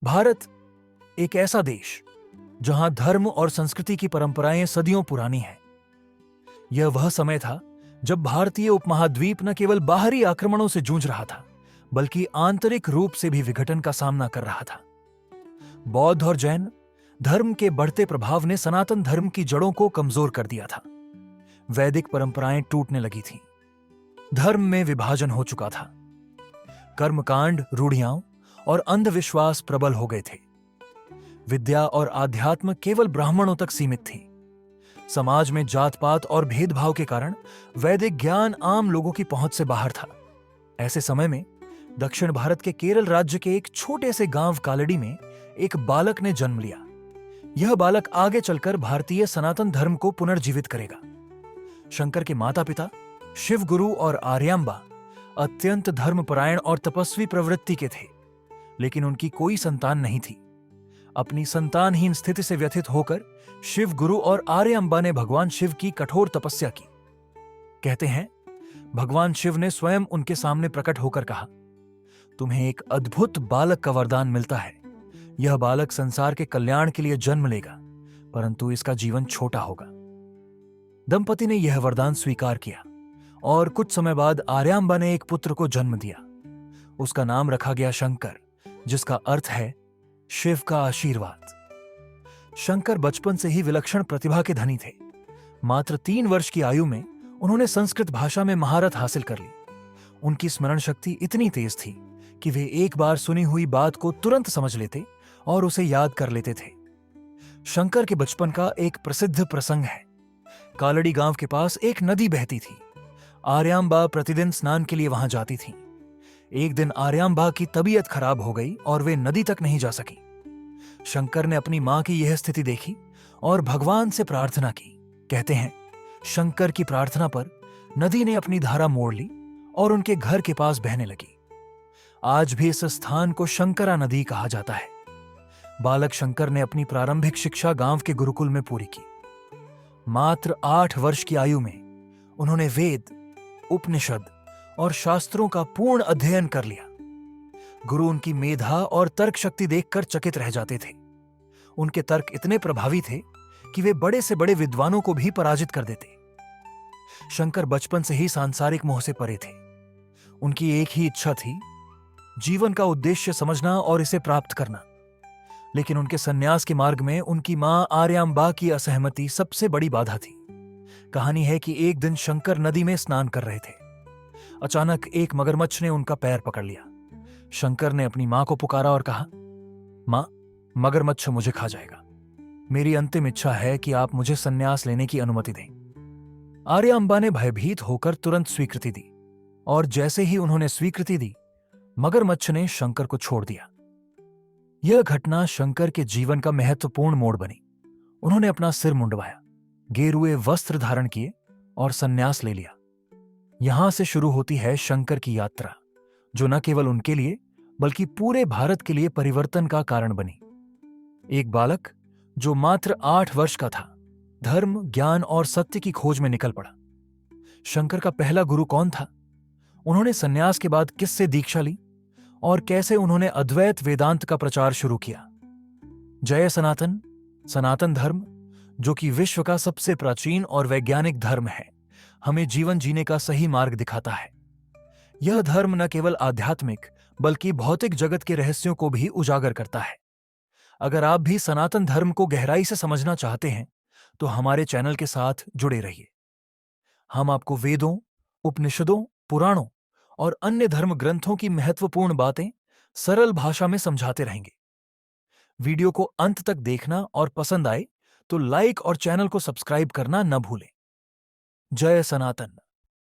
भारत एक ऐसा देश जहां धर्म और संस्कृति की परंपराएं सदियों पुरानी हैं। यह वह समय था जब भारतीय उपमहाद्वीप न केवल बाहरी आक्रमणों से जूझ रहा था, बल्कि आंतरिक रूप से भी विघटन का सामना कर रहा था। बौद्ध और जैन धर्म के बढ़ते प्रभाव ने सनातन धर्म की जड़ों को कमजोर कर दिया था। वैदिक परंपराएं टूटने लगी थीं। धर्म में विभाजन हो चुका था। कर्मकांड, रूढ़ियां और अंधविश्वास प्रबल हो गए थे। विद्या और आध्यात्म केवल ब्राह्मणों तक सीमित थी। समाज में जात पात और भेदभाव के कारण वैदिक ज्ञान आम लोगों की पहुंच से बाहर था। ऐसे समय में दक्षिण भारत के केरल राज्य के एक छोटे से गांव कालड़ी में एक बालक ने जन्म लिया। यह बालक आगे चलकर भारतीय सनातन धर्म को पुनर्जीवित करेगा। शंकर के माता पिता शिव गुरु और आर्यांबा अत्यंत धर्मपरायण और तपस्वी प्रवृत्ति के थे, लेकिन उनकी कोई संतान नहीं थी। अपनी संतानहीन स्थिति से व्यथित होकर शिव गुरु और आर्यांबा ने भगवान शिव की कठोर तपस्या की। कहते हैं, भगवान शिव ने स्वयं उनके सामने प्रकट होकर कहा, तुम्हें एक अद्भुत बालक का वरदान मिलता है। यह बालक संसार के कल्याण के लिए जन्म लेगा, परंतु इसका जीवन छोटा होगा। दंपति ने यह वरदान स्वीकार किया और कुछ समय बाद आर्यांबा ने एक पुत्र को जन्म दिया। उसका नाम रखा गया शंकर, जिसका अर्थ है शिव का आशीर्वाद। शंकर बचपन से ही विलक्षण प्रतिभा के धनी थे। मात्र 3 वर्ष की आयु में उन्होंने संस्कृत भाषा में महारत हासिल कर ली। उनकी स्मरण शक्ति इतनी तेज थी कि वे एक बार सुनी हुई बात को तुरंत समझ लेते और उसे याद कर लेते थे। शंकर के बचपन का एक प्रसिद्ध प्रसंग है। कालड़ी गांव के पास एक नदी बहती थी। आर्यांबा प्रतिदिन स्नान के लिए वहां जाती थीं। एक दिन आर्यांबा की तबीयत खराब हो गई और वे नदी तक नहीं जा सकी। शंकर ने अपनी मां की यह स्थिति देखी और भगवान से प्रार्थना की। कहते हैं, शंकर की प्रार्थना पर नदी ने अपनी धारा मोड़ ली और उनके घर के पास बहने लगी। आज भी इस स्थान को शंकरा नदी कहा जाता है। बालक शंकर ने अपनी प्रारंभिक शिक्षा गांव के गुरुकुल में पूरी की। मात्र 8 वर्ष की आयु में उन्होंने वेद, उपनिषद और शास्त्रों का पूर्ण अध्ययन कर लिया। गुरु उनकी मेधा और तर्क शक्ति देखकर चकित रह जाते थे। उनके तर्क इतने प्रभावी थे कि वे बड़े से बड़े विद्वानों को भी पराजित कर देते। शंकर बचपन से ही सांसारिक मोह से परे थे। उनकी एक ही इच्छा थी, जीवन का उद्देश्य समझना और इसे प्राप्त करना। लेकिन उनके सन्यास के मार्ग में उनकी मां आर्यांबा की असहमति सबसे बड़ी बाधा थी। कहानी है कि एक दिन शंकर नदी में स्नान कर रहे थे। अचानक एक मगरमच्छ ने उनका पैर पकड़ लिया। शंकर ने अपनी मां को पुकारा और कहा, मां, मगरमच्छ मुझे खा जाएगा। मेरी अंतिम इच्छा है कि आप मुझे संन्यास लेने की अनुमति दें। आर्यांबा ने भयभीत होकर तुरंत स्वीकृति दी और जैसे ही उन्होंने स्वीकृति दी, मगरमच्छ ने शंकर को छोड़ दिया। यह घटना शंकर के जीवन का महत्वपूर्ण मोड़ बनी। उन्होंने अपना सिर मुंडवाया, गेरुए वस्त्र धारण किए और संन्यास ले लिया। यहां से शुरू होती है शंकर की यात्रा, जो न केवल उनके लिए बल्कि पूरे भारत के लिए परिवर्तन का कारण बनी। एक बालक जो मात्र 8 वर्ष का था, धर्म, ज्ञान और सत्य की खोज में निकल पड़ा। शंकर का पहला गुरु कौन था? उन्होंने संन्यास के बाद किससे दीक्षा ली और कैसे उन्होंने अद्वैत वेदांत का प्रचार शुरू किया? जय सनातन! सनातन धर्म, जो कि विश्व का सबसे प्राचीन और वैज्ञानिक धर्म है, हमें जीवन जीने का सही मार्ग दिखाता है। यह धर्म न केवल आध्यात्मिक बल्कि भौतिक जगत के रहस्यों को भी उजागर करता है। अगर आप भी सनातन धर्म को गहराई से समझना चाहते हैं तो हमारे चैनल के साथ जुड़े रहिए। हम आपको वेदों, उपनिषदों, पुराणों और अन्य धर्म ग्रंथों की महत्वपूर्ण बातें सरल भाषा में समझाते रहेंगे। वीडियो को अंत तक देखना और पसंद आए तो लाइक और चैनल को सब्सक्राइब करना न भूलें। जय सनातन!